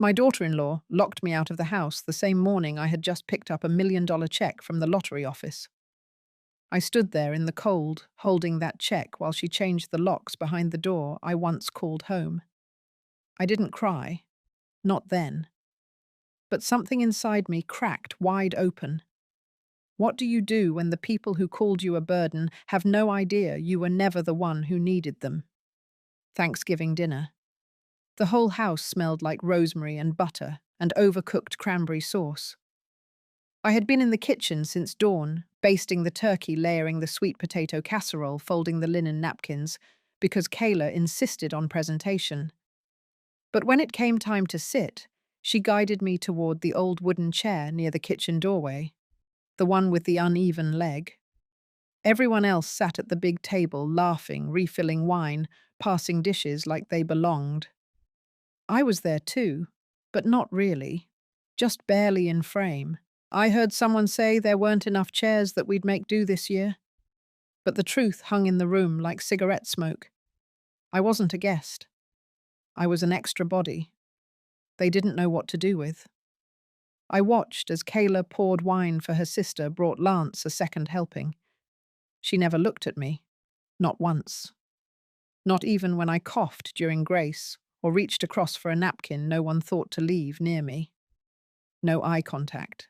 My daughter-in-law locked me out of the house the same morning I had just picked up $1 million check from the lottery office. I stood there in the cold, holding that check while she changed the locks behind the door I once called home. I didn't cry, not then. But something inside me cracked wide open. What do you do when the people who called you a burden have no idea you were never the one who needed them? Thanksgiving dinner. The whole house smelled like rosemary and butter and overcooked cranberry sauce. I had been in the kitchen since dawn, basting the turkey, layering the sweet potato casserole, folding the linen napkins, because Kayla insisted on presentation. But when it came time to sit, she guided me toward the old wooden chair near the kitchen doorway, the one with the uneven leg. Everyone else sat at the big table, laughing, refilling wine, passing dishes like they belonged. I was there too, but not really, just barely in frame. I heard someone say there weren't enough chairs that we'd make do this year. But the truth hung in the room like cigarette smoke. I wasn't a guest. I was an extra body. They didn't know what to do with. I watched as Kayla poured wine for her sister, brought Lance a second helping. She never looked at me. Not once. Not even when I coughed during grace or reached across for a napkin no one thought to leave near me. No eye contact.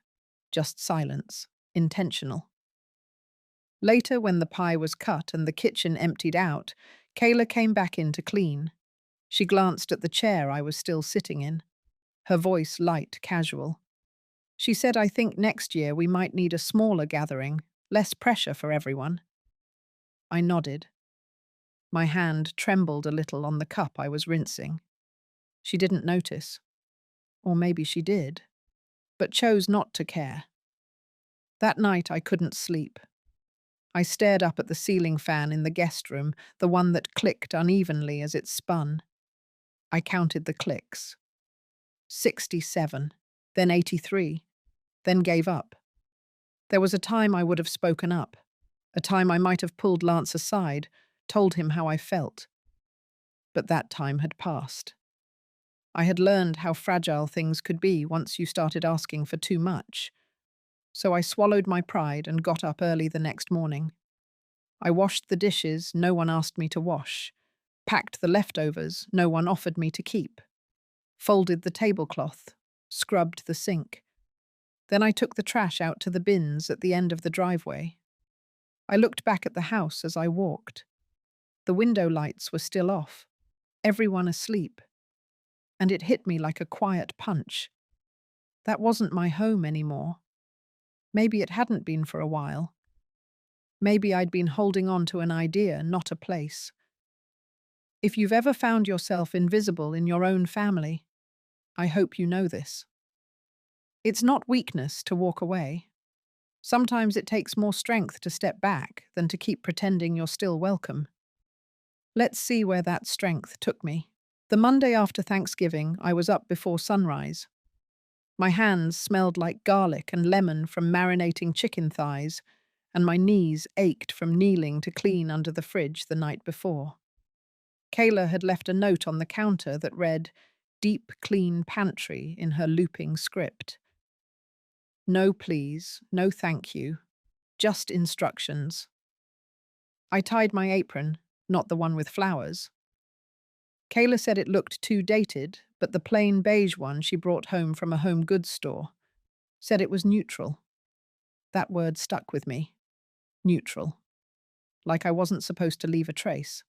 Just silence. Intentional. Later, when the pie was cut and the kitchen emptied out, Kayla came back in to clean. She glanced at the chair I was still sitting in. Her voice light, casual. She said, "I think next year we might need a smaller gathering, less pressure for everyone." I nodded. My hand trembled a little on the cup I was rinsing. She didn't notice. Or maybe she did, but chose not to care. That night I couldn't sleep. I stared up at the ceiling fan in the guest room, the one that clicked unevenly as it spun. I counted the clicks. 67, then 83, then gave up. There was a time I would have spoken up, a time I might have pulled Lance aside, told him how I felt. But that time had passed. I had learned how fragile things could be once you started asking for too much. So I swallowed my pride and got up early the next morning. I washed the dishes no one asked me to wash, packed the leftovers no one offered me to keep, folded the tablecloth, scrubbed the sink. Then I took the trash out to the bins at the end of the driveway. I looked back at the house as I walked. The window lights were still off, everyone asleep, and it hit me like a quiet punch. That wasn't my home anymore. Maybe it hadn't been for a while. Maybe I'd been holding on to an idea, not a place. If you've ever found yourself invisible in your own family, I hope you know this. It's not weakness to walk away. Sometimes it takes more strength to step back than to keep pretending you're still welcome. Let's see where that strength took me. The Monday after Thanksgiving, I was up before sunrise. My hands smelled like garlic and lemon from marinating chicken thighs, and my knees ached from kneeling to clean under the fridge the night before. Kayla had left a note on the counter that read, "Deep clean pantry," in her looping script. No please, no thank you, just instructions. I tied my apron, not the one with flowers. Kayla said it looked too dated, but the plain beige one she brought home from a home goods store said it was neutral. That word stuck with me. Neutral. Like I wasn't supposed to leave a trace.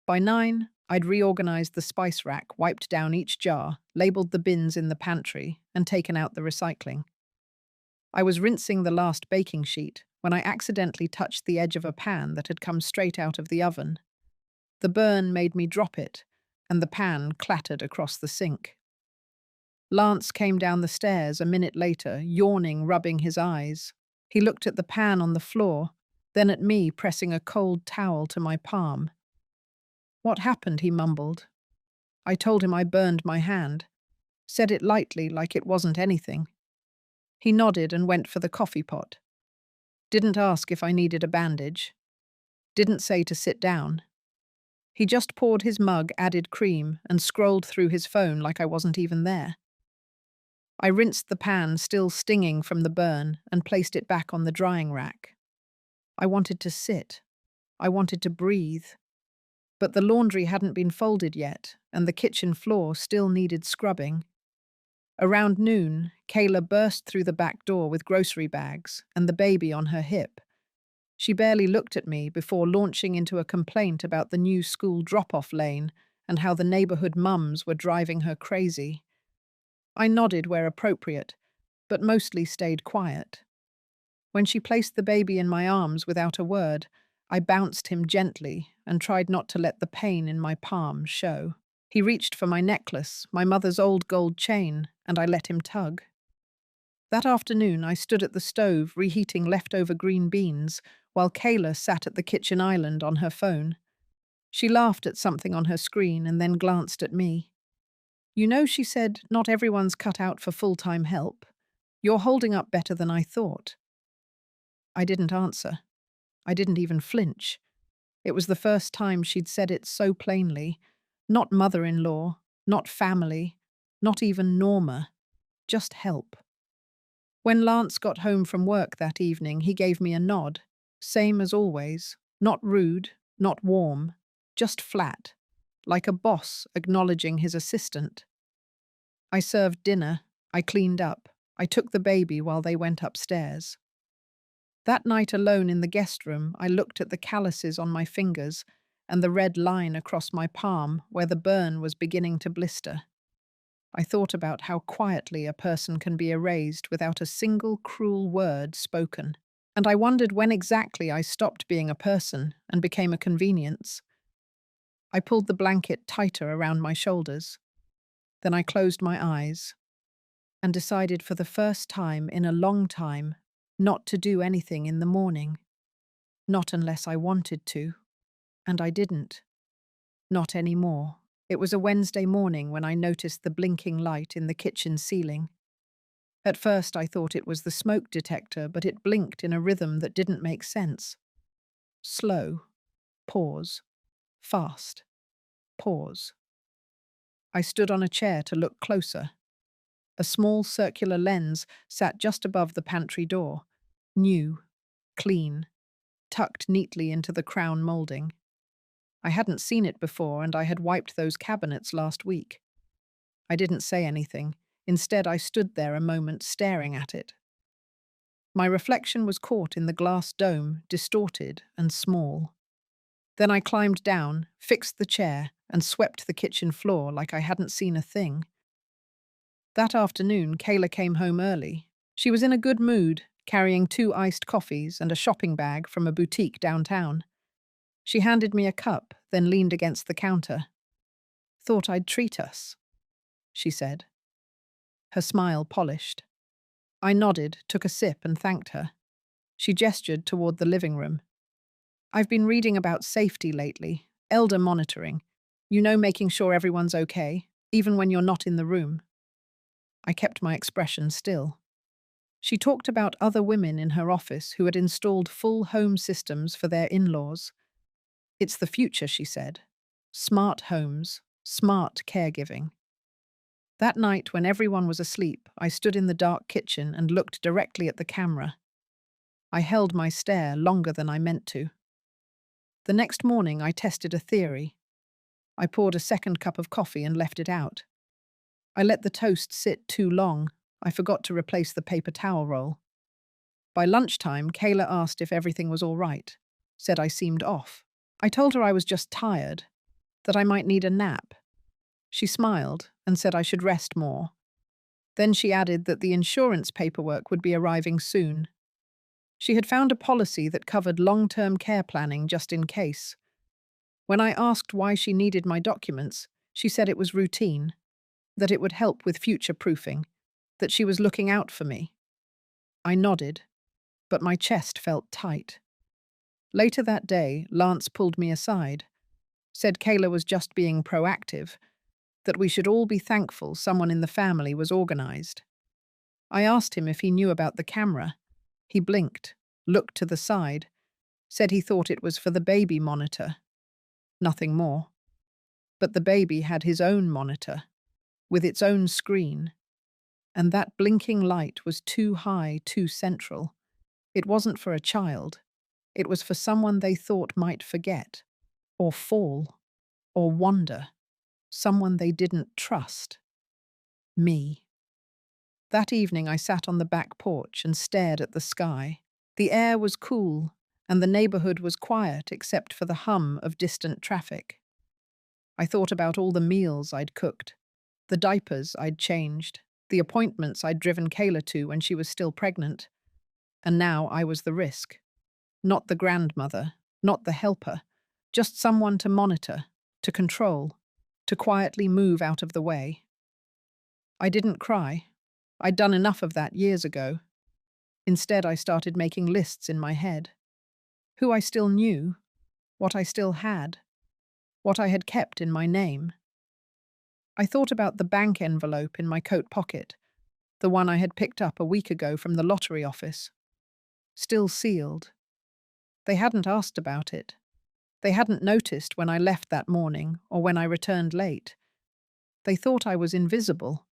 By 9, I'd reorganized the spice rack, wiped down each jar, labeled the bins in the pantry, and taken out the recycling. I was rinsing the last baking sheet when I accidentally touched the edge of a pan that had come straight out of the oven. The burn made me drop it, and the pan clattered across the sink. Lance came down the stairs a minute later, yawning, rubbing his eyes. He looked at the pan on the floor, then at me pressing a cold towel to my palm. "What happened?" he mumbled. I told him I burned my hand, said it lightly like it wasn't anything. He nodded and went for the coffee pot. Didn't ask if I needed a bandage. Didn't say to sit down. He just poured his mug, added cream, and scrolled through his phone like I wasn't even there. I rinsed the pan, still stinging from the burn, and placed it back on the drying rack. I wanted to sit. I wanted to breathe. But the laundry hadn't been folded yet, and the kitchen floor still needed scrubbing. Around noon, Kayla burst through the back door with grocery bags and the baby on her hip. She barely looked at me before launching into a complaint about the new school drop-off lane and how the neighborhood mums were driving her crazy. I nodded where appropriate, but mostly stayed quiet. When she placed the baby in my arms without a word, I bounced him gently and tried not to let the pain in my palm show. He reached for my necklace, my mother's old gold chain, and I let him tug. That afternoon, I stood at the stove reheating leftover green beans while Kayla sat at the kitchen island on her phone. She laughed at something on her screen and then glanced at me. "You know," she said, "not everyone's cut out for full-time help. You're holding up better than I thought." I didn't answer. I didn't even flinch. It was the first time she'd said it so plainly. Not mother-in-law, not family, not even Norma. Just help. When Lance got home from work that evening, he gave me a nod. Same as always. Not rude, not warm. Just flat. Like a boss acknowledging his assistant. I served dinner. I cleaned up. I took the baby while they went upstairs. That night alone in the guest room, I looked at the calluses on my fingers and the red line across my palm where the burn was beginning to blister. I thought about how quietly a person can be erased without a single cruel word spoken. And I wondered when exactly I stopped being a person and became a convenience. I pulled the blanket tighter around my shoulders. Then I closed my eyes and decided for the first time in a long time not to do anything in the morning. Not unless I wanted to. And I didn't. Not anymore. It was a Wednesday morning when I noticed the blinking light in the kitchen ceiling. At first I thought it was the smoke detector, but it blinked in a rhythm that didn't make sense. Slow. Pause. Fast. Pause. I stood on a chair to look closer. A small circular lens sat just above the pantry door. New. Clean. Tucked neatly into the crown molding. I hadn't seen it before, and I had wiped those cabinets last week. I didn't say anything. Instead, I stood there a moment staring at it. My reflection was caught in the glass dome, distorted and small. Then I climbed down, fixed the chair, and swept the kitchen floor like I hadn't seen a thing. That afternoon, Kayla came home early. She was in a good mood, carrying 2 iced coffees and a shopping bag from a boutique downtown. She handed me a cup, then leaned against the counter. "Thought I'd treat us," she said. Her smile polished. I nodded, took a sip, and thanked her. She gestured toward the living room. "I've been reading about safety lately, elder monitoring. You know, making sure everyone's okay, even when you're not in the room." I kept my expression still. She talked about other women in her office who had installed full home systems for their in-laws. "It's the future," she said. "Smart homes, smart caregiving." That night, when everyone was asleep, I stood in the dark kitchen and looked directly at the camera. I held my stare longer than I meant to. The next morning, I tested a theory. I poured a second cup of coffee and left it out. I let the toast sit too long. I forgot to replace the paper towel roll. By lunchtime, Kayla asked if everything was all right, said I seemed off. I told her I was just tired, that I might need a nap. She smiled and said I should rest more. Then she added that the insurance paperwork would be arriving soon. She had found a policy that covered long-term care planning just in case. When I asked why she needed my documents, she said it was routine, that it would help with future-proofing, that she was looking out for me. I nodded, but my chest felt tight. Later that day, Lance pulled me aside, said Kayla was just being proactive, that we should all be thankful someone in the family was organized. I asked him if he knew about the camera. He blinked, looked to the side, said he thought it was for the baby monitor. Nothing more. But the baby had his own monitor, with its own screen, and that blinking light was too high, too central. It wasn't for a child. It was for someone they thought might forget, or fall, or wander, someone they didn't trust. Me. That evening I sat on the back porch and stared at the sky. The air was cool, and the neighborhood was quiet except for the hum of distant traffic. I thought about all the meals I'd cooked, the diapers I'd changed, the appointments I'd driven Kayla to when she was still pregnant. And now I was the risk. Not the grandmother, not the helper, just someone to monitor, to control, to quietly move out of the way. I didn't cry. I'd done enough of that years ago. Instead, I started making lists in my head. Who I still knew, what I still had, what I had kept in my name. I thought about the bank envelope in my coat pocket, the one I had picked up a week ago from the lottery office. Still sealed. They hadn't asked about it. They hadn't noticed when I left that morning or when I returned late. They thought I was invisible.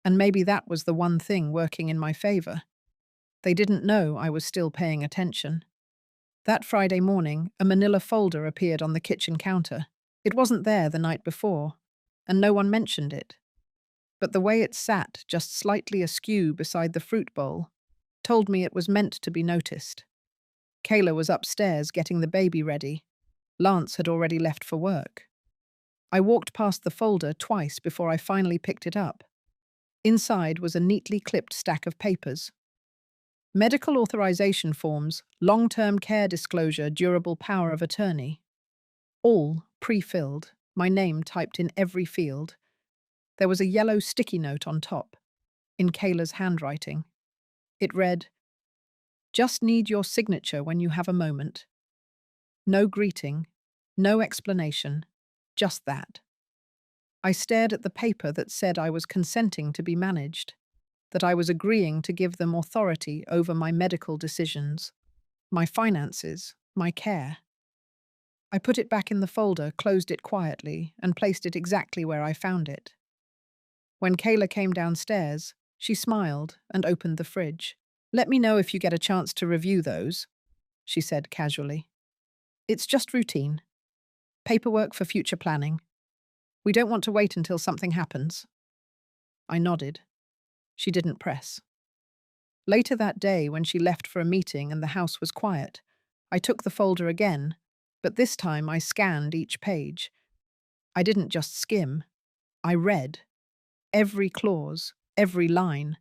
And maybe that was the one thing working in my favor. They didn't know I was still paying attention. That Friday morning, a manila folder appeared on the kitchen counter. It wasn't there the night before, and no one mentioned it. But the way it sat, just slightly askew beside the fruit bowl, told me it was meant to be noticed. Kayla was upstairs getting the baby ready. Lance had already left for work. I walked past the folder twice before I finally picked it up. Inside was a neatly clipped stack of papers. Medical authorization forms, long-term care disclosure, durable power of attorney. All pre-filled, my name typed in every field. There was a yellow sticky note on top, in Kayla's handwriting. It read, "Just need your signature when you have a moment. No greeting, no explanation, just that." I stared at the paper that said I was consenting to be managed, that I was agreeing to give them authority over my medical decisions, my finances, my care. I put it back in the folder, closed it quietly, and placed it exactly where I found it. When Kayla came downstairs, she smiled and opened the fridge. "Let me know if you get a chance to review those," she said casually. "It's just routine. Paperwork for future planning. We don't want to wait until something happens." I nodded. She didn't press. Later that day, when she left for a meeting and the house was quiet, I took the folder again, but this time I scanned each page. I didn't just skim. I read. Every clause, every line.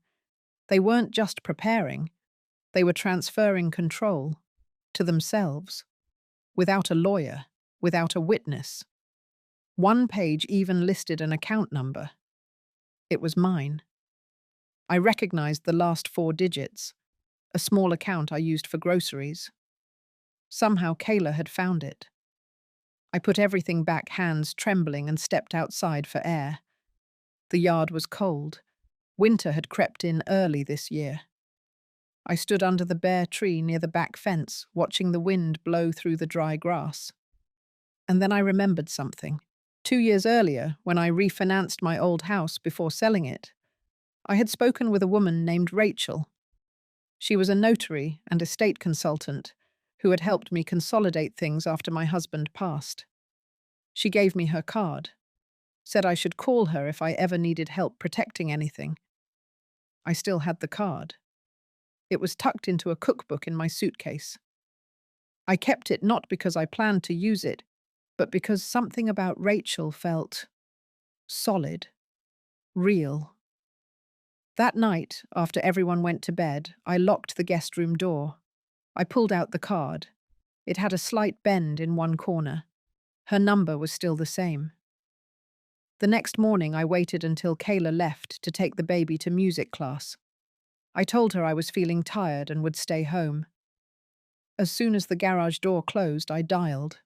They weren't just preparing. They were transferring control to themselves, without a lawyer, without a witness. One page even listed an account number. It was mine. I recognized the last 4 digits, a small account I used for groceries. Somehow Kayla had found it. I put everything back, hands trembling, and stepped outside for air. The yard was cold. Winter had crept in early this year. I stood under the bare tree near the back fence, watching the wind blow through the dry grass. And then I remembered something. 2 years earlier, when I refinanced my old house before selling it, I had spoken with a woman named Rachel. She was a notary and estate consultant who had helped me consolidate things after my husband passed. She gave me her card, said I should call her if I ever needed help protecting anything. I still had the card. It was tucked into a cookbook in my suitcase. I kept it not because I planned to use it, but because something about Rachel felt solid, real. That night, after everyone went to bed, I locked the guest room door. I pulled out the card. It had a slight bend in one corner. Her number was still the same. The next morning, I waited until Kayla left to take the baby to music class. I told her I was feeling tired and would stay home. As soon as the garage door closed, I dialed.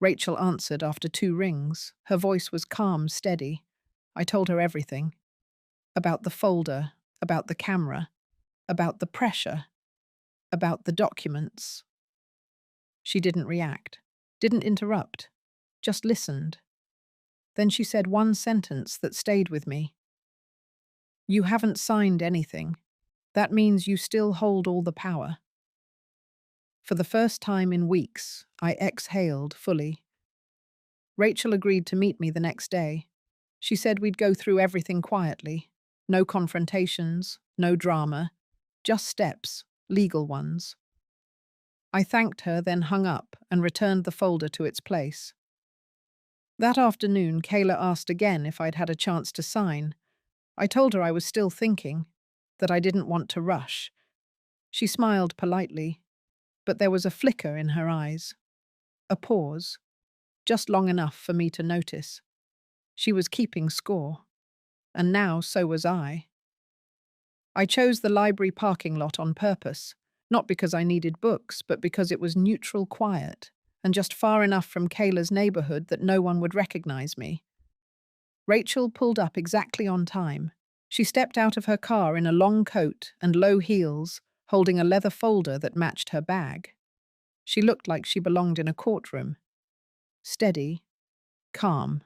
Rachel answered after 2 rings. Her voice was calm, steady. I told her everything. About the folder, about the camera, about the pressure, about the documents. She didn't react, didn't interrupt, just listened. Then she said one sentence that stayed with me. "You haven't signed anything. That means you still hold all the power." For the first time in weeks, I exhaled fully. Rachel agreed to meet me the next day. She said we'd go through everything quietly. No confrontations, no drama, just steps, legal ones. I thanked her, then hung up and returned the folder to its place. That afternoon, Kayla asked again if I'd had a chance to sign. I told her I was still thinking, that I didn't want to rush. She smiled politely, but there was a flicker in her eyes. A pause, just long enough for me to notice. She was keeping score, and now so was I. I chose the library parking lot on purpose, not because I needed books, but because it was neutral quiet, and just far enough from Kayla's neighborhood that no one would recognize me. Rachel pulled up exactly on time. She stepped out of her car in a long coat and low heels, holding a leather folder that matched her bag. She looked like she belonged in a courtroom. Steady, calm,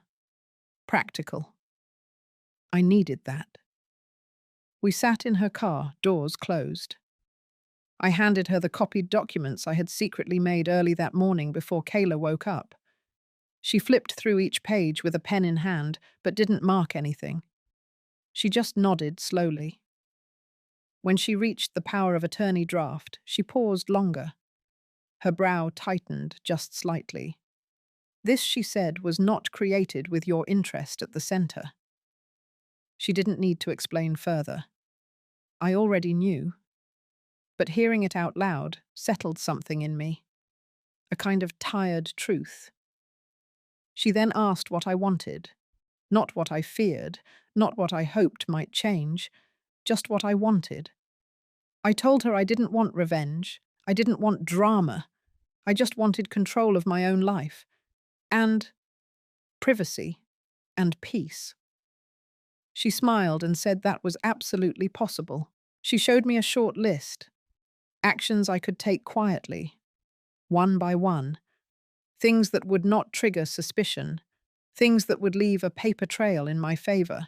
practical. I needed that. We sat in her car, doors closed. I handed her the copied documents I had secretly made early that morning before Kayla woke up. She flipped through each page with a pen in hand, but didn't mark anything. She just nodded slowly. When she reached the power of attorney draft, she paused longer. Her brow tightened just slightly. This, she said, was not created with your interest at the center. She didn't need to explain further. I already knew. But hearing it out loud settled something in me. A kind of tired truth. She then asked what I wanted. Not what I feared, not what I hoped might change, just what I wanted. I told her I didn't want revenge. I didn't want drama. I just wanted control of my own life. And privacy. And peace. She smiled and said that was absolutely possible. She showed me a short list. Actions I could take quietly. One by one. Things that would not trigger suspicion. Things that would leave a paper trail in my favor.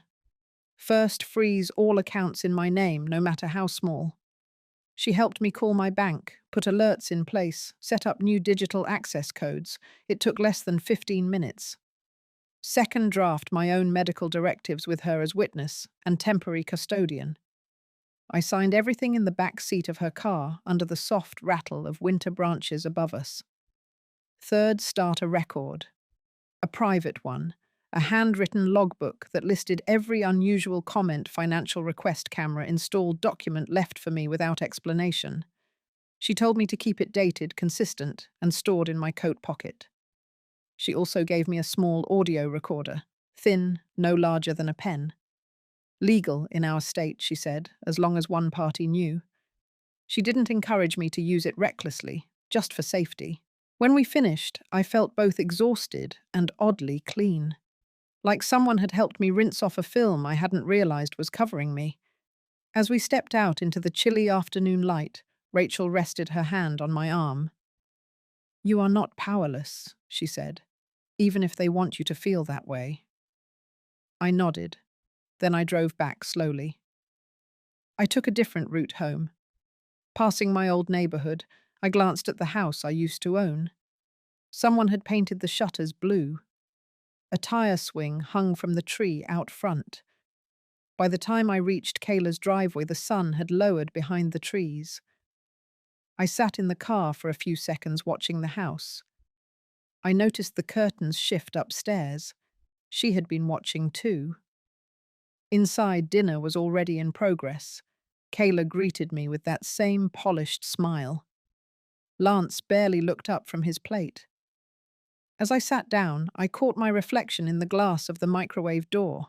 First, freeze all accounts in my name, no matter how small. She helped me call my bank, put alerts in place, set up new digital access codes. It took less than 15 minutes. Second, draft my own medical directives with her as witness and temporary custodian. I signed everything in the back seat of her car under the soft rattle of winter branches above us. Third, start a record. A private one. A handwritten logbook that listed every unusual comment financial request camera installed document left for me without explanation. She told me to keep it dated, consistent, and stored in my coat pocket. She also gave me a small audio recorder, thin, no larger than a pen. Legal in our state, she said, as long as one party knew. She didn't encourage me to use it recklessly, just for safety. When we finished, I felt both exhausted and oddly clean. Like someone had helped me rinse off a film I hadn't realized was covering me. As we stepped out into the chilly afternoon light, Rachel rested her hand on my arm. "You are not powerless," she said, "even if they want you to feel that way." I nodded. Then I drove back slowly. I took a different route home. Passing my old neighborhood, I glanced at the house I used to own. Someone had painted the shutters blue. A tire swing hung from the tree out front. By the time I reached Kayla's driveway, the sun had lowered behind the trees. I sat in the car for a few seconds watching the house. I noticed the curtains shift upstairs. She had been watching too. Inside, dinner was already in progress. Kayla greeted me with that same polished smile. Lance barely looked up from his plate. As I sat down, I caught my reflection in the glass of the microwave door.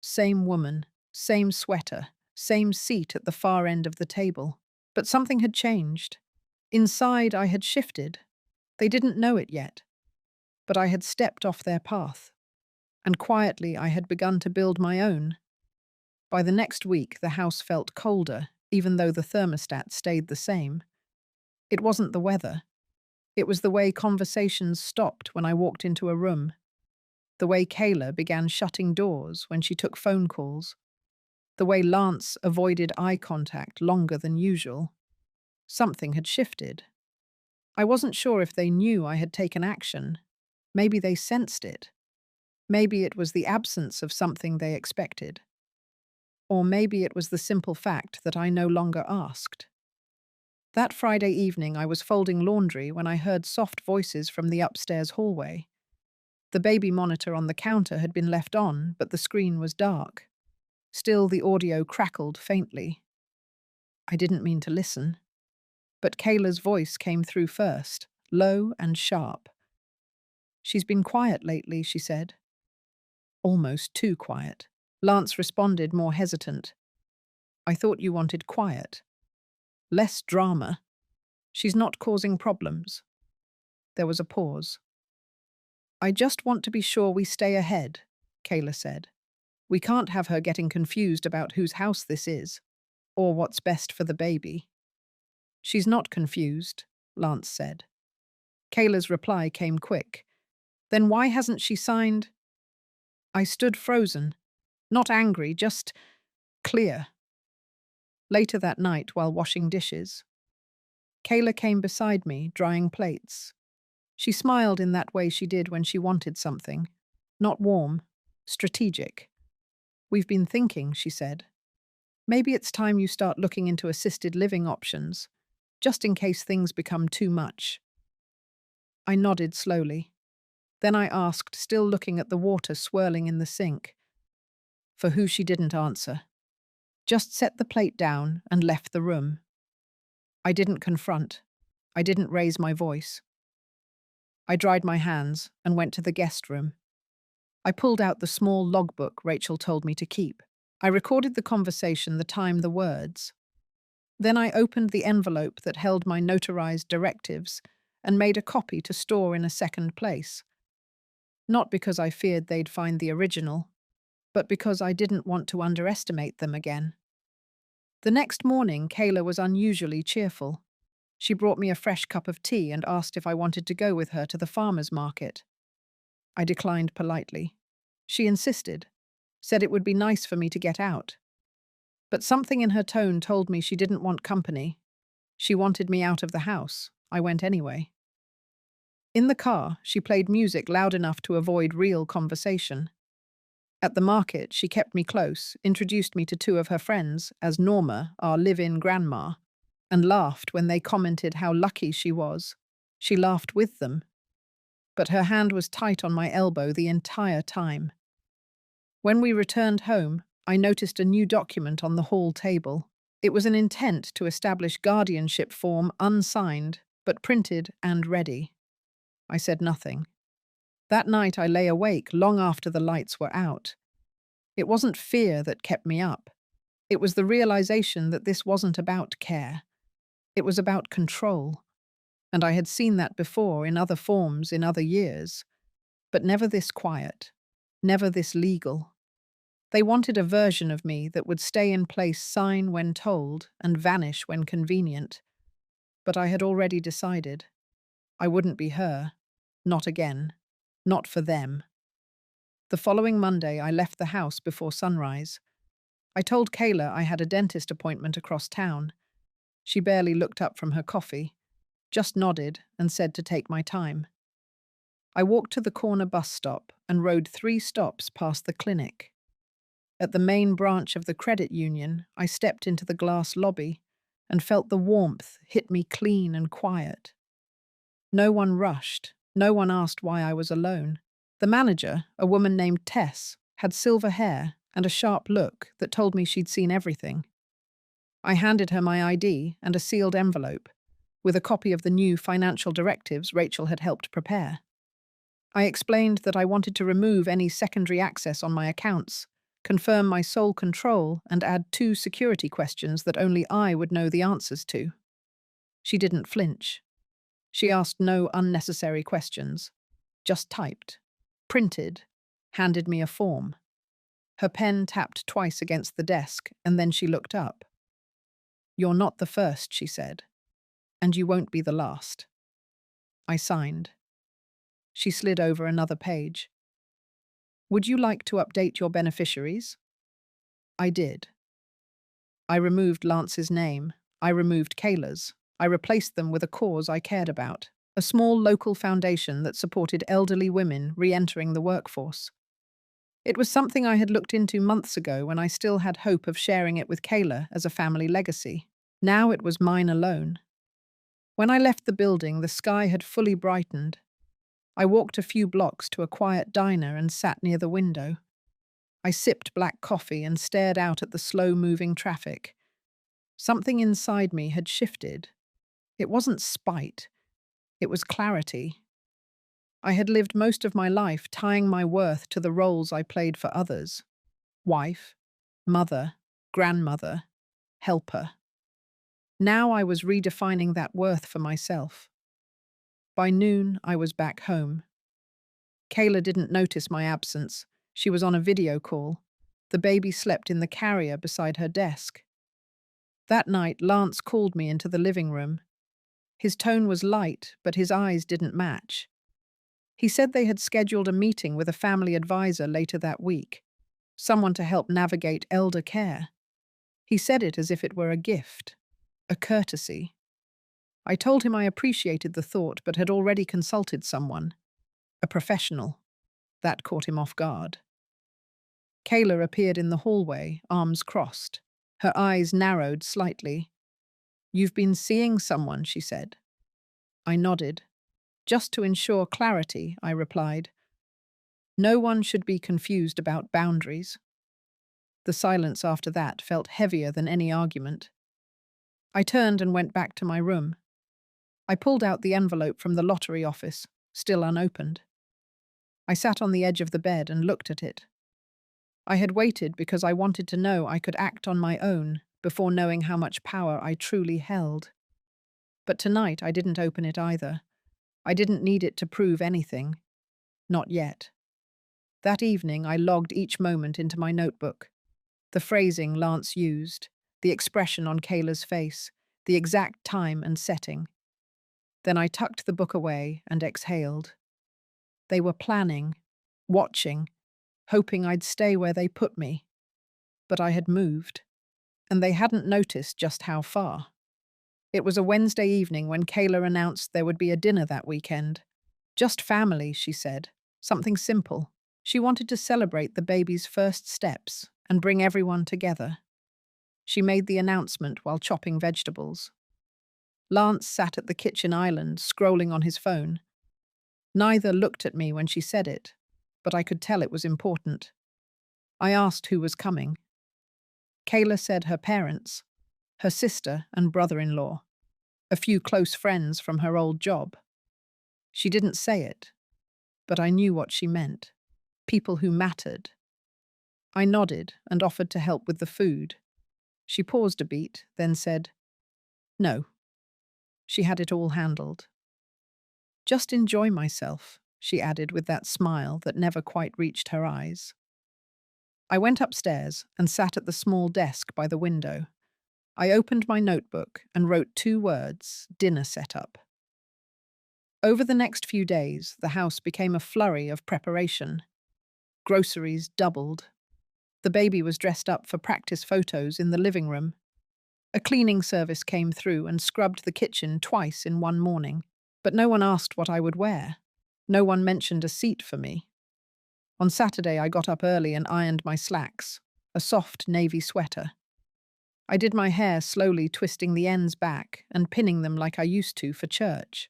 Same woman, same sweater, same seat at the far end of the table. But something had changed. Inside, I had shifted. They didn't know it yet. But I had stepped off their path. And quietly, I had begun to build my own. By the next week, the house felt colder, even though the thermostat stayed the same. It wasn't the weather. It was the way conversations stopped when I walked into a room. The way Kayla began shutting doors when she took phone calls. The way Lance avoided eye contact longer than usual. Something had shifted. I wasn't sure if they knew I had taken action. Maybe they sensed it. Maybe it was the absence of something they expected. Or maybe it was the simple fact that I no longer asked. That Friday evening, I was folding laundry when I heard soft voices from the upstairs hallway. The baby monitor on the counter had been left on, but the screen was dark. Still, the audio crackled faintly. I didn't mean to listen. But Kayla's voice came through first, low and sharp. "She's been quiet lately," she said. Almost too quiet. Lance responded, more hesitant. "I thought you wanted quiet. Less drama. She's not causing problems." There was a pause. "I just want to be sure we stay ahead," Kayla said. "We can't have her getting confused about whose house this is, or what's best for the baby." "She's not confused," Lance said. Kayla's reply came quick. "Then why hasn't she signed?" I stood frozen, not angry, just clear. Later that night, while washing dishes, Kayla came beside me, drying plates. She smiled in that way she did when she wanted something. Not warm, strategic. "We've been thinking," she said. "Maybe it's time you start looking into assisted living options, just in case things become too much." I nodded slowly. Then I asked, still looking at the water swirling in the sink. For who she didn't answer. Just set the plate down and left the room. I didn't confront. I didn't raise my voice. I dried my hands and went to the guest room. I pulled out the small logbook Rachel told me to keep. I recorded the conversation, the time, the words. Then I opened the envelope that held my notarized directives and made a copy to store in a second place. Not because I feared they'd find the original, but because I didn't want to underestimate them again. The next morning, Kayla was unusually cheerful. She brought me a fresh cup of tea and asked if I wanted to go with her to the farmer's market. I declined politely. She insisted, said it would be nice for me to get out. But something in her tone told me she didn't want company. She wanted me out of the house. I went anyway. In the car, she played music loud enough to avoid real conversation. At the market, she kept me close, introduced me to two of her friends as Norma, our live-in grandma, and laughed when they commented how lucky she was. She laughed with them. But her hand was tight on my elbow the entire time. When we returned home, I noticed a new document on the hall table. It was an intent to establish guardianship form, unsigned, but printed and ready. I said nothing. That night I lay awake long after the lights were out. It wasn't fear that kept me up. It was the realization that this wasn't about care. It was about control. And I had seen that before in other forms in other years. But never this quiet. Never this legal. They wanted a version of me that would stay in place, sign when told, and vanish when convenient. But I had already decided. I wouldn't be her. Not again. Not for them. The following Monday, I left the house before sunrise. I told Kayla I had a dentist appointment across town. She barely looked up from her coffee, just nodded and said to take my time. I walked to the corner bus stop and rode 3 stops past the clinic. At the main branch of the credit union, I stepped into the glass lobby and felt the warmth hit me clean and quiet. No one rushed. No one asked why I was alone. The manager, a woman named Tess, had silver hair and a sharp look that told me she'd seen everything. I handed her my ID and a sealed envelope, with a copy of the new financial directives Rachel had helped prepare. I explained that I wanted to remove any secondary access on my accounts, confirm my sole control, and add 2 security questions that only I would know the answers to. She didn't flinch. She asked no unnecessary questions, just typed, printed, handed me a form. Her pen tapped twice against the desk, and then she looked up. "You're not the first," she said, "and you won't be the last." I signed. She slid over another page. Would you like to update your beneficiaries? I did. I removed Lance's name. I removed Kayla's. I replaced them with a cause I cared about, a small local foundation that supported elderly women re-entering the workforce. It was something I had looked into months ago when I still had hope of sharing it with Kayla as a family legacy. Now it was mine alone. When I left the building, the sky had fully brightened. I walked a few blocks to a quiet diner and sat near the window. I sipped black coffee and stared out at the slow-moving traffic. Something inside me had shifted. It wasn't spite. It was clarity. I had lived most of my life tying my worth to the roles I played for others. Wife, mother, grandmother, helper. Now I was redefining that worth for myself. By noon, I was back home. Kayla didn't notice my absence. She was on a video call. The baby slept in the carrier beside her desk. That night, Lance called me into the living room. His tone was light, but his eyes didn't match. He said they had scheduled a meeting with a family advisor later that week, someone to help navigate elder care. He said it as if it were a gift, a courtesy. I told him I appreciated the thought but had already consulted someone, a professional. That caught him off guard. Kayla appeared in the hallway, arms crossed. Her eyes narrowed slightly. "You've been seeing someone," she said. I nodded. "Just to ensure clarity," I replied. "No one should be confused about boundaries." The silence after that felt heavier than any argument. I turned and went back to my room. I pulled out the envelope from the lottery office, still unopened. I sat on the edge of the bed and looked at it. I had waited because I wanted to know I could act on my own before knowing how much power I truly held. But tonight I didn't open it either. I didn't need it to prove anything. Not yet. That evening I logged each moment into my notebook. The phrasing Lance used, the expression on Kayla's face, the exact time and setting. Then I tucked the book away and exhaled. They were planning, watching, hoping I'd stay where they put me. But I had moved, and they hadn't noticed just how far. It was a Wednesday evening when Kayla announced there would be a dinner that weekend. Just family, she said. Something simple. She wanted to celebrate the baby's first steps and bring everyone together. She made the announcement while chopping vegetables. Lance sat at the kitchen island, scrolling on his phone. Neither looked at me when she said it, but I could tell it was important. I asked who was coming. Kayla said her parents, her sister and brother-in-law, a few close friends from her old job. She didn't say it, but I knew what she meant. People who mattered. I nodded and offered to help with the food. She paused a beat, then said, "No." She had it all handled. "Just enjoy myself," she added with that smile that never quite reached her eyes. I went upstairs and sat at the small desk by the window. I opened my notebook and wrote 2 words, dinner setup. Over the next few days, the house became a flurry of preparation. Groceries doubled. The baby was dressed up for practice photos in the living room. A cleaning service came through and scrubbed the kitchen twice in one morning. But no one asked what I would wear. No one mentioned a seat for me. On Saturday, I got up early and ironed my slacks, a soft navy sweater. I did my hair slowly, twisting the ends back and pinning them like I used to for church.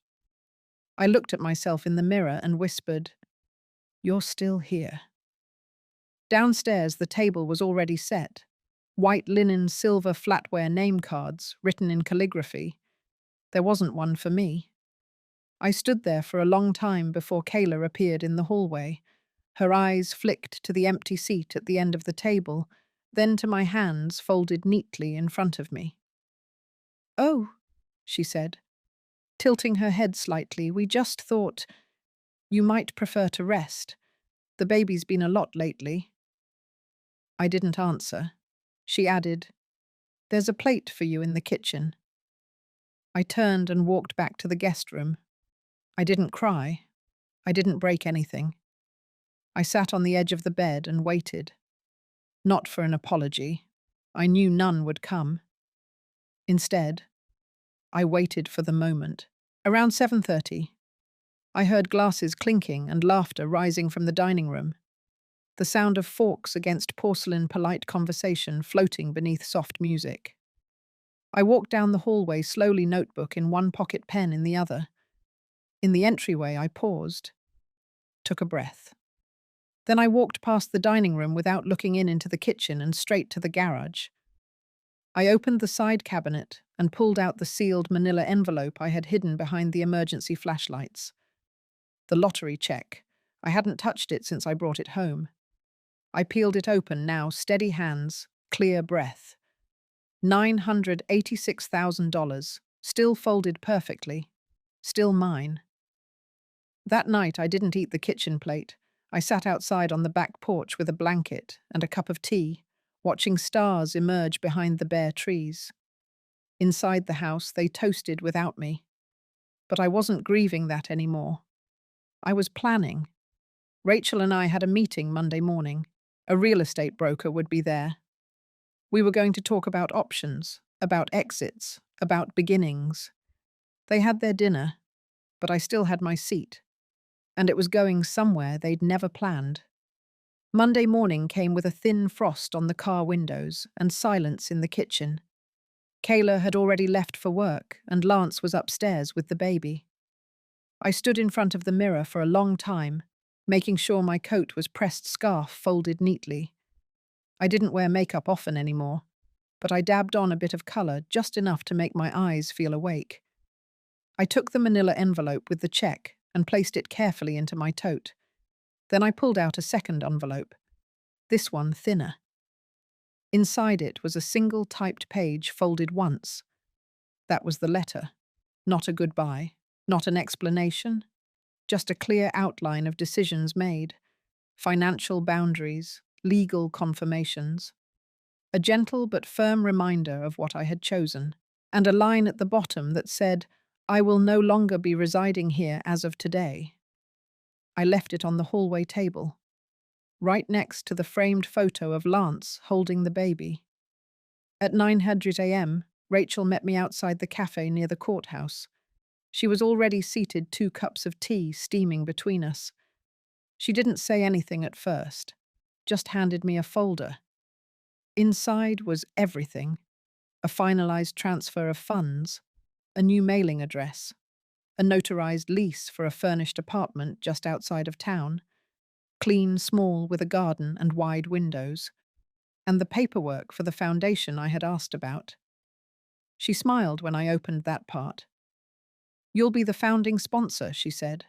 I looked at myself in the mirror and whispered, "You're still here." Downstairs, the table was already set. White linen, silver flatware name cards, written in calligraphy. There wasn't one for me. I stood there for a long time before Kayla appeared in the hallway. Her eyes flicked to the empty seat at the end of the table, then to my hands folded neatly in front of me. "Oh," she said, tilting her head slightly, "we just thought you might prefer to rest. The baby's been a lot lately." I didn't answer. She added, "There's a plate for you in the kitchen." I turned and walked back to the guest room. I didn't cry. I didn't break anything. I sat on the edge of the bed and waited. Not for an apology. I knew none would come. Instead, I waited for the moment. Around 7:30, I heard glasses clinking and laughter rising from the dining room, the sound of forks against porcelain polite conversation floating beneath soft music. I walked down the hallway slowly, notebook in one pocket, pen in the other. In the entryway, I paused, took a breath. Then I walked past the dining room without looking into the kitchen and straight to the garage. I opened the side cabinet and pulled out the sealed manila envelope I had hidden behind the emergency flashlights. The lottery check. I hadn't touched it since I brought it home. I peeled it open now, steady hands, clear breath. $986,000, still folded perfectly, still mine. That night I didn't eat the kitchen plate. I sat outside on the back porch with a blanket and a cup of tea, watching stars emerge behind the bare trees. Inside the house, they toasted without me. But I wasn't grieving that anymore. I was planning. Rachel and I had a meeting Monday morning. A real estate broker would be there. We were going to talk about options, about exits, about beginnings. They had their dinner, but I still had my seat. And it was going somewhere they'd never planned. Monday morning came with a thin frost on the car windows and silence in the kitchen. Kayla had already left for work, and Lance was upstairs with the baby. I stood in front of the mirror for a long time, making sure my coat was pressed scarf folded neatly. I didn't wear makeup often anymore, but I dabbed on a bit of color, just enough to make my eyes feel awake. I took the manila envelope with the check and placed it carefully into my tote. Then I pulled out a second envelope, this one thinner. Inside it was a single typed page folded once. That was the letter. Not a goodbye, not an explanation, just a clear outline of decisions made, financial boundaries, legal confirmations. A gentle but firm reminder of what I had chosen, and a line at the bottom that said, "I will no longer be residing here as of today." I left it on the hallway table, right next to the framed photo of Lance holding the baby. At 9:00 a.m., Rachel met me outside the cafe near the courthouse. She was already seated, 2 cups of tea steaming between us. She didn't say anything at first, just handed me a folder. Inside was everything: a finalized transfer of funds, a new mailing address, a notarized lease for a furnished apartment just outside of town, clean, small, with a garden and wide windows, and the paperwork for the foundation I had asked about. She smiled when I opened that part. "You'll be the founding sponsor," she said.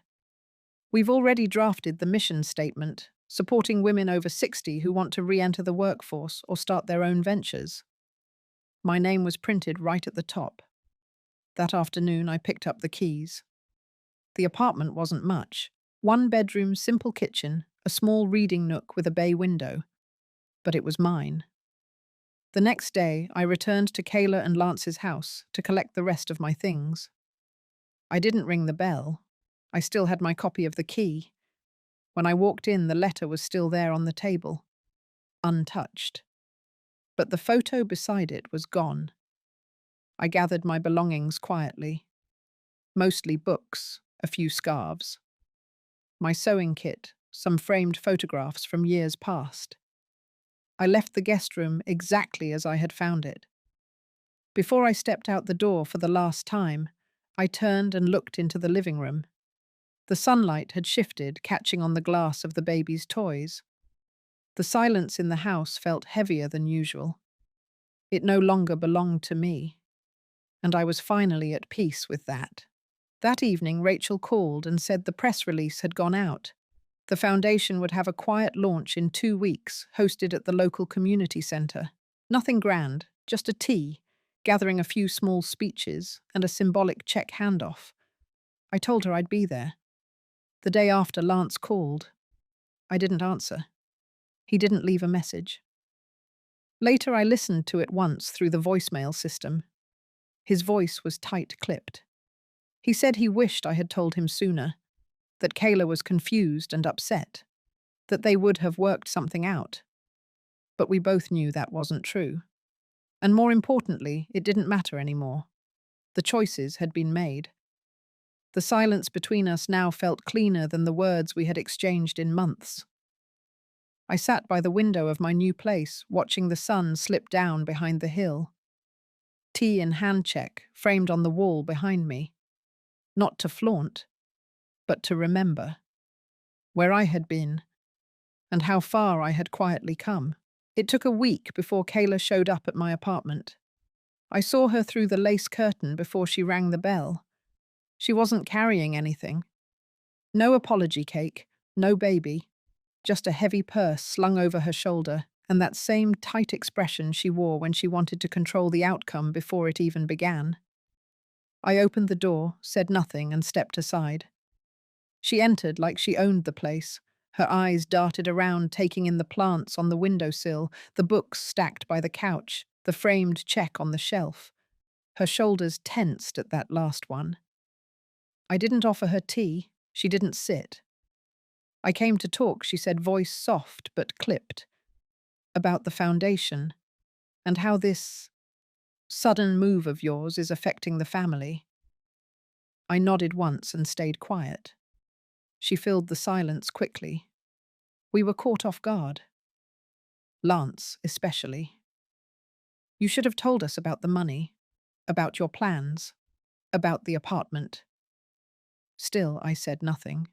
"We've already drafted the mission statement, supporting women over 60 who want to re-enter the workforce or start their own ventures." My name was printed right at the top. That afternoon, I picked up the keys. The apartment wasn't much. 1 bedroom, simple kitchen, a small reading nook with a bay window. But it was mine. The next day, I returned to Kayla and Lance's house to collect the rest of my things. I didn't ring the bell. I still had my copy of the key. When I walked in, the letter was still there on the table, untouched. But the photo beside it was gone. I gathered my belongings quietly. Mostly books, a few scarves. My sewing kit, some framed photographs from years past. I left the guest room exactly as I had found it. Before I stepped out the door for the last time, I turned and looked into the living room. The sunlight had shifted, catching on the glass of the baby's toys. The silence in the house felt heavier than usual. It no longer belonged to me, and I was finally at peace with that. That evening, Rachel called and said the press release had gone out. The foundation would have a quiet launch in 2 weeks, hosted at the local community center. Nothing grand, just a tea, gathering a few small speeches, and a symbolic check handoff. I told her I'd be there. The day after, Lance called. I didn't answer. He didn't leave a message. Later, I listened to it once through the voicemail system. His voice was tight-clipped. He said he wished I had told him sooner, that Kayla was confused and upset. that they would have worked something out. But we both knew that wasn't true. And more importantly, it didn't matter anymore. The choices had been made. The silence between us now felt cleaner than the words we had exchanged in months. I sat by the window of my new place, watching the sun slip down behind the hill. Tea in hand check framed on the wall behind me. Not to flaunt, but to remember. Where I had been, and how far I had quietly come. It took a week before Kayla showed up at my apartment. I saw her through the lace curtain before she rang the bell. She wasn't carrying anything. No apology cake, no baby, just a heavy purse slung over her shoulder and that same tight expression she wore when she wanted to control the outcome before it even began. I opened the door, said nothing, and stepped aside. She entered like she owned the place. Her eyes darted around, taking in the plants on the windowsill, the books stacked by the couch, the framed check on the shelf. Her shoulders tensed at that last one. I didn't offer her tea. She didn't sit. I came to talk, she said, voice soft but clipped, about the foundation and how this sudden move of yours is affecting the family. I nodded once and stayed quiet. She filled the silence quickly. We were caught off guard. Lance, especially. You should have told us about the money, about your plans, about the apartment. Still, I said nothing.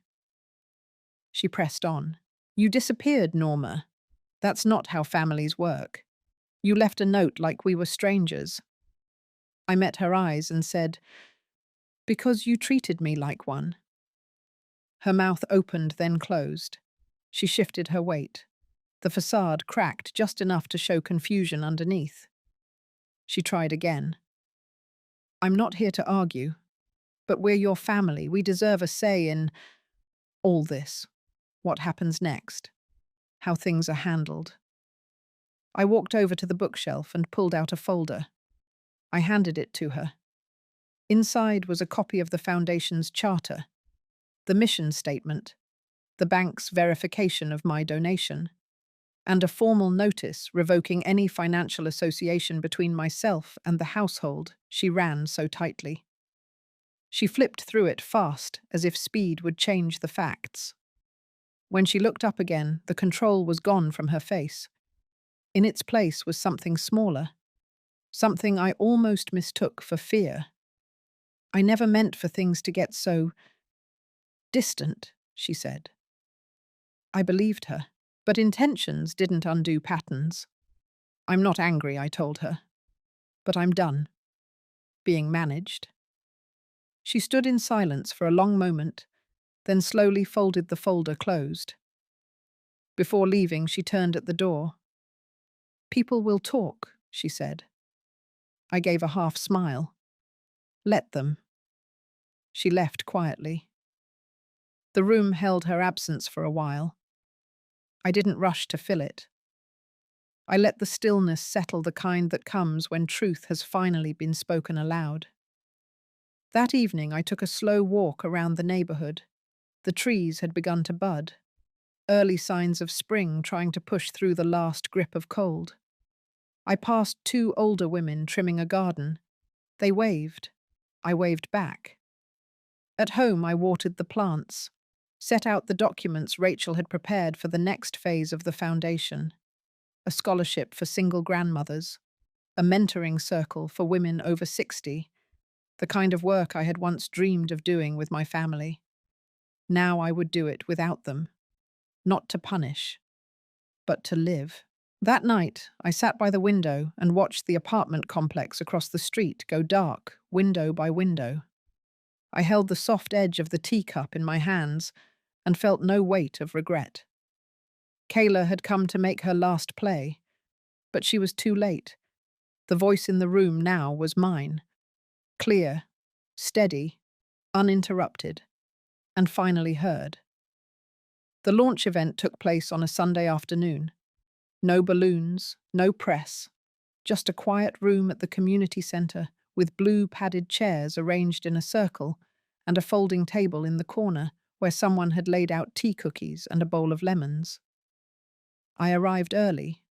She pressed on. You disappeared, Norma. That's not how families work. You left a note like we were strangers. I met her eyes and said, because you treated me like one. Her mouth opened, then closed. She shifted her weight. The facade cracked just enough to show confusion underneath. She tried again. I'm not here to argue, but we're your family. We deserve a say in all this. What happens next? How things are handled. I walked over to the bookshelf and pulled out a folder. I handed it to her. Inside was a copy of the Foundation's charter, the mission statement, the bank's verification of my donation, and a formal notice revoking any financial association between myself and the household she ran so tightly. She flipped through it fast, as if speed would change the facts. When she looked up again, the control was gone from her face. In its place was something smaller, something I almost mistook for fear. I never meant for things to get so distant, she said. I believed her, but intentions didn't undo patterns. I'm not angry, I told her, but I'm done being managed. She stood in silence for a long moment, then slowly folded the folder closed. Before leaving, she turned at the door. People will talk, she said. I gave a half smile. Let them. She left quietly. The room held her absence for a while. I didn't rush to fill it. I let the stillness settle, the kind that comes when truth has finally been spoken aloud. That evening I took a slow walk around the neighborhood. The trees had begun to bud, early signs of spring trying to push through the last grip of cold. I passed two older women trimming a garden. They waved. I waved back. At home I watered the plants, set out the documents Rachel had prepared for the next phase of the foundation. A scholarship for single grandmothers, a mentoring circle for women over 60, the kind of work I had once dreamed of doing with my family. Now I would do it without them, not to punish, but to live. That night, I sat by the window and watched the apartment complex across the street go dark, window by window. I held the soft edge of the teacup in my hands and felt no weight of regret. Kayla had come to make her last play, but she was too late. The voice in the room now was mine. Clear, steady, uninterrupted, and finally heard. The launch event took place on a Sunday afternoon. No balloons, no press, just a quiet room at the community center with blue padded chairs arranged in a circle and a folding table in the corner where someone had laid out tea cookies and a bowl of lemons. I arrived early.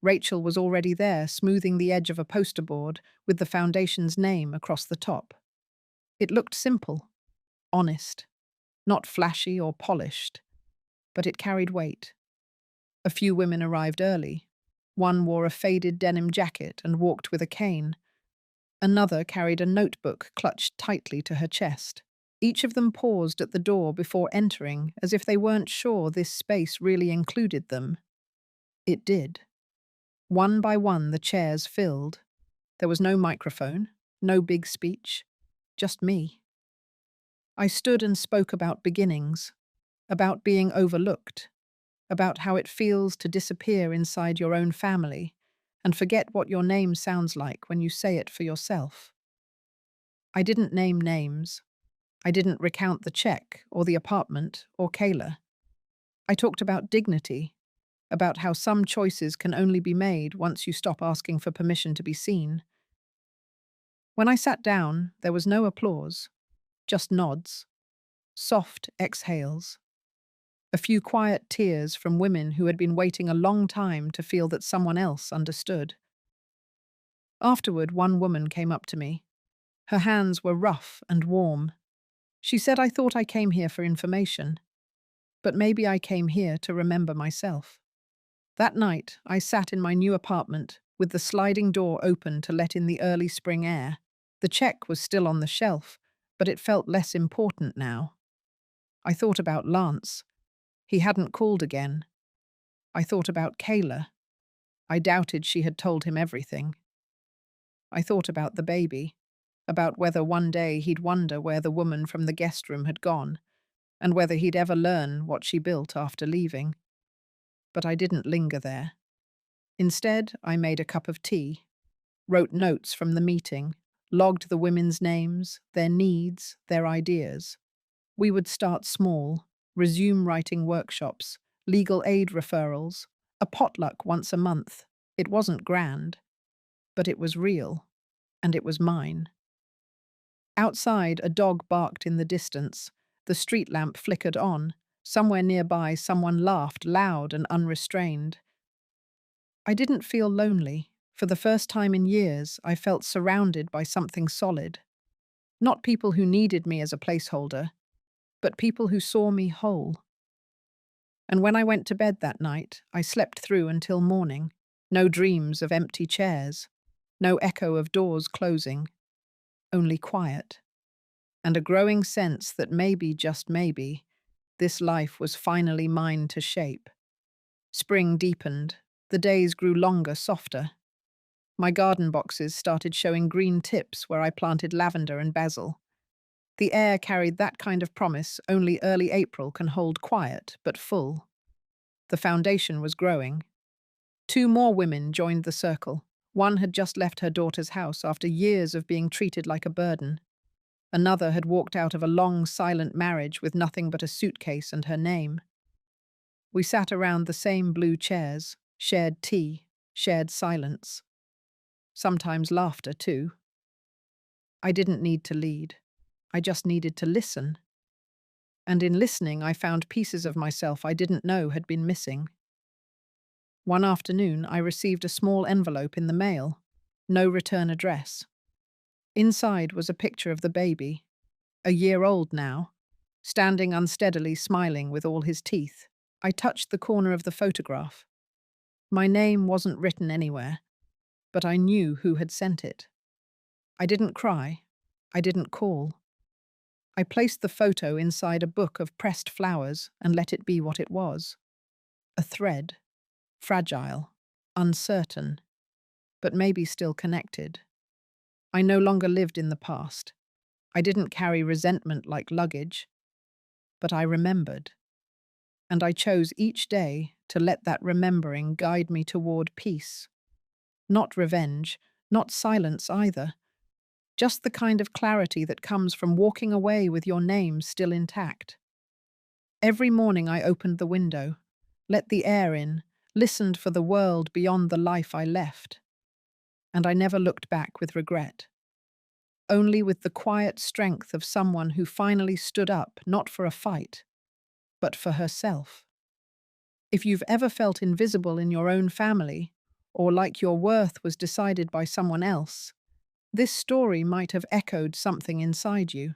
Rachel was already there, smoothing the edge of a poster board with the foundation's name across the top. It looked simple, honest, not flashy or polished, but it carried weight. A few women arrived early. One wore a faded denim jacket and walked with a cane. Another carried a notebook clutched tightly to her chest. Each of them paused at the door before entering, as if they weren't sure this space really included them. It did. One by one, the chairs filled. There was no microphone, no big speech, just me. I stood and spoke about beginnings, about being overlooked, about how it feels to disappear inside your own family and forget what your name sounds like when you say it for yourself. I didn't name names. I didn't recount the check or the apartment or Kayla. I talked about dignity, about how some choices can only be made once you stop asking for permission to be seen. When I sat down, there was no applause, just nods, soft exhales, a few quiet tears from women who had been waiting a long time to feel that someone else understood. Afterward, one woman came up to me. Her hands were rough and warm. She said, "I thought I came here for information, but maybe I came here to remember myself." That night, I sat in my new apartment with the sliding door open to let in the early spring air. The check was still on the shelf, but it felt less important now. I thought about Lance. He hadn't called again. I thought about Kayla. I doubted she had told him everything. I thought about the baby, about whether one day he'd wonder where the woman from the guest room had gone, and whether he'd ever learn what she built after leaving. But I didn't linger there. Instead, I made a cup of tea, wrote notes from the meeting, logged the women's names, their needs, their ideas. We would start small, resume writing workshops, legal aid referrals, a potluck once a month. It wasn't grand, but it was real, and it was mine. Outside, a dog barked in the distance. The street lamp flickered on. Somewhere nearby, someone laughed loud and unrestrained. I didn't feel lonely. For the first time in years, I felt surrounded by something solid. Not people who needed me as a placeholder, but people who saw me whole. And when I went to bed that night, I slept through until morning. No dreams of empty chairs, no echo of doors closing, only quiet. And a growing sense that maybe, just maybe, this life was finally mine to shape. Spring deepened. The days grew longer, softer. My garden boxes started showing green tips where I planted lavender and basil. The air carried that kind of promise only early April can hold, quiet but full. The foundation was growing. Two more women joined the circle. One had just left her daughter's house after years of being treated like a burden. Another had walked out of a long, silent marriage with nothing but a suitcase and her name. We sat around the same blue chairs, shared tea, shared silence. Sometimes laughter, too. I didn't need to lead. I just needed to listen. And in listening, I found pieces of myself I didn't know had been missing. One afternoon, I received a small envelope in the mail. No return address. Inside was a picture of the baby, a year old now, standing unsteadily, smiling with all his teeth. I touched the corner of the photograph. My name wasn't written anywhere, but I knew who had sent it. I didn't cry. I didn't call. I placed the photo inside a book of pressed flowers and let it be what it was. A thread. Fragile. Uncertain. But maybe still connected. I no longer lived in the past. I didn't carry resentment like luggage. But I remembered. And I chose each day to let that remembering guide me toward peace. Not revenge, not silence either. Just the kind of clarity that comes from walking away with your name still intact. Every morning I opened the window, let the air in, listened for the world beyond the life I left. And I never looked back with regret. Only with the quiet strength of someone who finally stood up not for a fight, but for herself. If you've ever felt invisible in your own family, or like your worth was decided by someone else, this story might have echoed something inside you.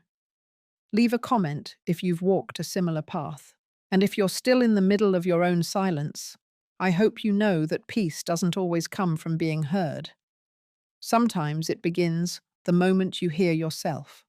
Leave a comment if you've walked a similar path. And if you're still in the middle of your own silence, I hope you know that peace doesn't always come from being heard. Sometimes it begins the moment you hear yourself.